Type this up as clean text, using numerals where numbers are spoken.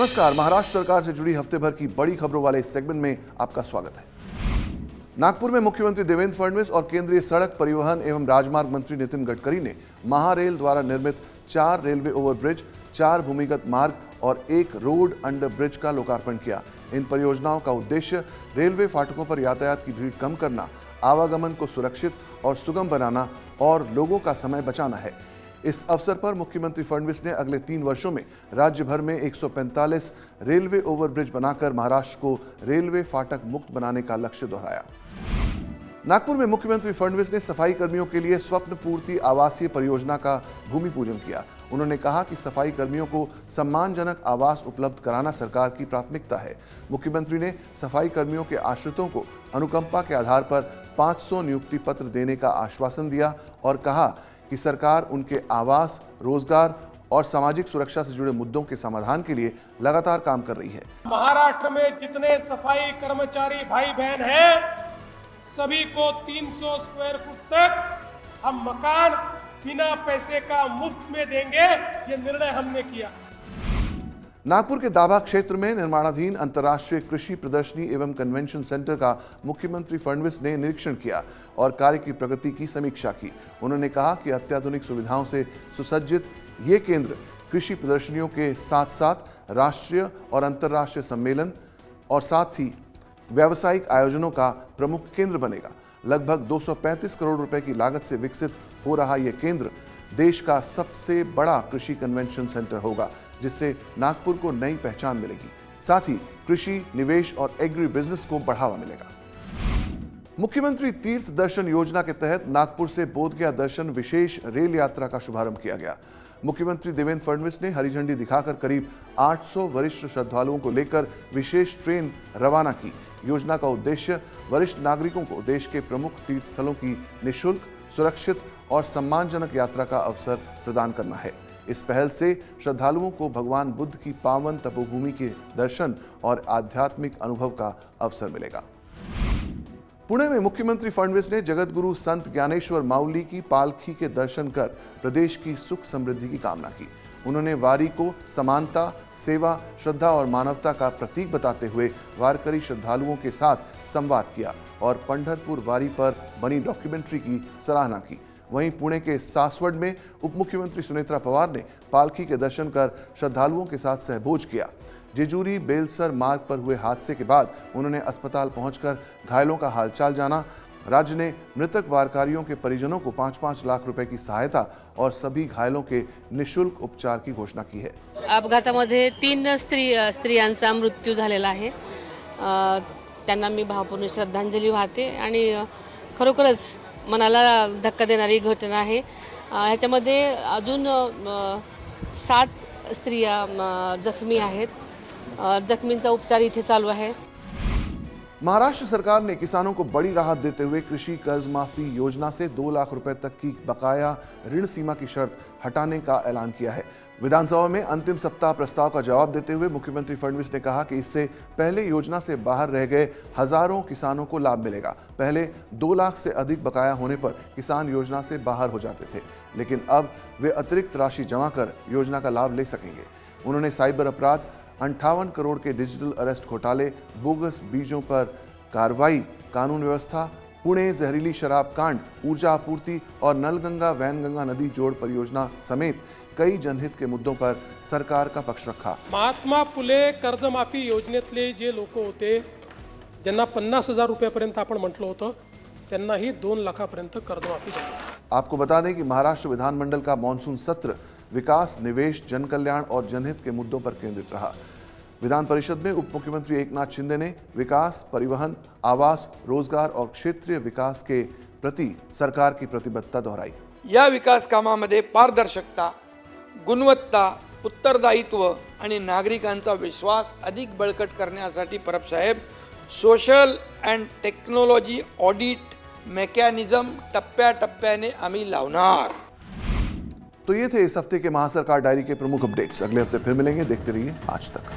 नमस्कार, महाराष्ट्र सरकार से जुड़ी हफ्ते भर की बड़ी खबरों वाले इस सेगमेंट में आपका स्वागत है। नागपुर में मुख्यमंत्री देवेंद्र फडणवीस और केंद्रीय सड़क परिवहन एवं राजमार्ग मंत्री नितिन गडकरी ने महारेल द्वारा निर्मित 4 रेलवे ओवरब्रिज, 4 भूमिगत मार्ग और 1 रोड अंडर ब्रिज का लोकार्पण किया। इन परियोजनाओं का उद्देश्य रेलवे फाटकों पर यातायात की भीड़ कम करना, आवागमन को सुरक्षित और सुगम बनाना और लोगों का समय बचाना है। इस अवसर पर मुख्यमंत्री फडणवीस ने अगले 3 वर्षों में राज्य भर में 145 रेलवे ओवरब्रिज बनाकर महाराष्ट्र को रेलवे फाटक मुक्त बनाने का लक्ष्य दोहराया। नागपुर में मुख्यमंत्री फडणवीस ने सफाई कर्मियों के लिए स्वप्न पूर्ति आवासीय परियोजना का भूमि पूजन किया। उन्होंने कहा कि सफाई कर्मियों को सम्मानजनक आवास उपलब्ध कराना सरकार की प्राथमिकता है। मुख्यमंत्री ने सफाई कर्मियों के आश्रितों को अनुकंपा के आधार पर 500 नियुक्ति पत्र देने का आश्वासन दिया और कहा कि सरकार उनके आवास, रोजगार और सामाजिक सुरक्षा से जुड़े मुद्दों के समाधान के लिए लगातार काम कर रही है। महाराष्ट्र में जितने सफाई कर्मचारी भाई बहन हैं, सभी को 300 स्क्वायर फुट तक हम मकान बिना पैसे का मुफ्त में देंगे, ये निर्णय हमने किया। नागपुर के दाभा क्षेत्र में निर्माणाधीन अंतर्राष्ट्रीय कृषि प्रदर्शनी एवं कन्वेंशन सेंटर का मुख्यमंत्री फडणवीस ने निरीक्षण किया और कार्य की प्रगति की समीक्षा की। उन्होंने कहा कि अत्याधुनिक सुविधाओं से सुसज्जित ये केंद्र कृषि प्रदर्शनियों के साथ साथ राष्ट्रीय और अंतर्राष्ट्रीय सम्मेलन और साथ ही व्यावसायिक आयोजनों का प्रमुख केंद्र बनेगा। लगभग 235 करोड़ रुपए की लागत से विकसित हो रहा यह केंद्र देश का सबसे बड़ा कृषि कन्वेंशन सेंटर होगा, जिससे नागपुर को नई पहचान मिलेगी। साथ ही कृषि, निवेश और एग्री बिजनेस को बढ़ावा मिलेगा। मुख्यमंत्री तीर्थ दर्शन योजना के तहत नागपुर से बोधगया दर्शन विशेष रेल यात्रा का शुभारंभ किया गया। मुख्यमंत्री देवेंद्र फडणवीस ने हरी झंडी दिखाकर करीब 800 वरिष्ठ श्रद्धालुओं को लेकर विशेष ट्रेन रवाना की। योजना का उद्देश्य वरिष्ठ नागरिकों को देश के प्रमुख तीर्थ स्थलों की निःशुल्क, सुरक्षित और सम्मानजनक यात्रा का अवसर प्रदान करना है। इस पहल से श्रद्धालुओं को भगवान बुद्ध की पावन तपोभूमि के दर्शन और आध्यात्मिक अनुभव का अवसर मिलेगा। पुणे में मुख्यमंत्री फडणवीस ने जगतगुरु संत ज्ञानेश्वर माउली की पालकी के दर्शन कर प्रदेश की सुख समृद्धि की कामना की। उन्होंने वारी को समानता, सेवा, श्रद्धा और मानवता का प्रतीक बताते हुए वारकरी श्रद्धालुओं के साथ संवाद किया और पंढरपुर वारी पर बनी डॉक्यूमेंट्री की सराहना की। वहीं पुणे के सासवड में उप मुख्यमंत्री सुनेत्रा पवार ने पालकी के दर्शन कर श्रद्धालुओं के साथ सहभोज किया। जेजूरी बेलसर मार्ग पर हुए हादसे के बाद उन्होंने अस्पताल पहुंचकर घायलों का हालचाल जाना। राज्य ने मृतक वारकारियों के परिजनों को 5-5 लाख रुपए की सहायता और सभी घायलों के निःशुल्क उपचार की घोषणा की है। अपघातामध्ये 3 स्त्रियांचा मृत्यू झालेला आहे। त्यांना मी भावपूर्ण श्रद्धांजली वाहते आणि खरोखरच मनाला धक्का देणारी घटना आहे। ह्याच्यामध्ये अजून 7 स्त्रिया जखमी आहेत। जखमींचा उपचार इथे चालू आहे। महाराष्ट्र सरकार ने किसानों को बड़ी राहत देते हुए कृषि कर्ज माफी योजना से 2 लाख रुपए तक की बकाया ऋण सीमा की शर्त हटाने का ऐलान किया है। विधानसभा में अंतिम सप्ताह प्रस्ताव का जवाब देते हुए मुख्यमंत्री फडणवीस ने कहा कि इससे पहले योजना से बाहर रह गए हजारों किसानों को लाभ मिलेगा। पहले 2 लाख से अधिक बकाया होने पर किसान योजना से बाहर हो जाते थे, लेकिन अब वे अतिरिक्त राशि जमा कर योजना का लाभ ले सकेंगे। उन्होंने साइबर अपराध, 58 करोड़ के डिजिटल अरेस्ट घोटाले, बोगस बीजों पर कार्रवाई, कानून व्यवस्था, पुणे जहरीली शराब कांड, ऊर्जा आपूर्ति और नलगंगा वैनगंगा नदी जोड़ परियोजना समेत कई जनहित के मुद्दों पर सरकार का पक्ष रखा। महात्मा फुले कर्जमाफी योजनेतले जे लोक होते, ज्यांना 50,000 रुपयापर्यंत आपण म्हटलं होतं, त्यांनाही 2 लाखापर्यंत कर्जमाफी झाली। आपको बता दें कि महाराष्ट्र विधानमंडल का मॉनसून सत्र विकास, निवेश, जनकल्याण और जनहित के मुद्दों पर केंद्रित रहा। विधान परिषद में उप मुख्यमंत्री एकनाथ शिंदे ने विकास, परिवहन, आवास, रोजगार और क्षेत्रीय विकास के प्रति सरकार की प्रतिबद्धता दोहराई। या विकास कामामध्ये पारदर्शकता, गुणवत्ता, उत्तरदायित्व आणि नागरिकांचा विश्वास अधिक बळकट करण्यासाठी Parab saheb social and technology audit mechanism टप्प्याटप्प्याने आम्ही लावणार। तो ये थे इस हफ्ते के महासरकार डायरी के प्रमुख अपडेट्स। अगले हफ्ते फिर मिलेंगे। देखते रहिए आज तक।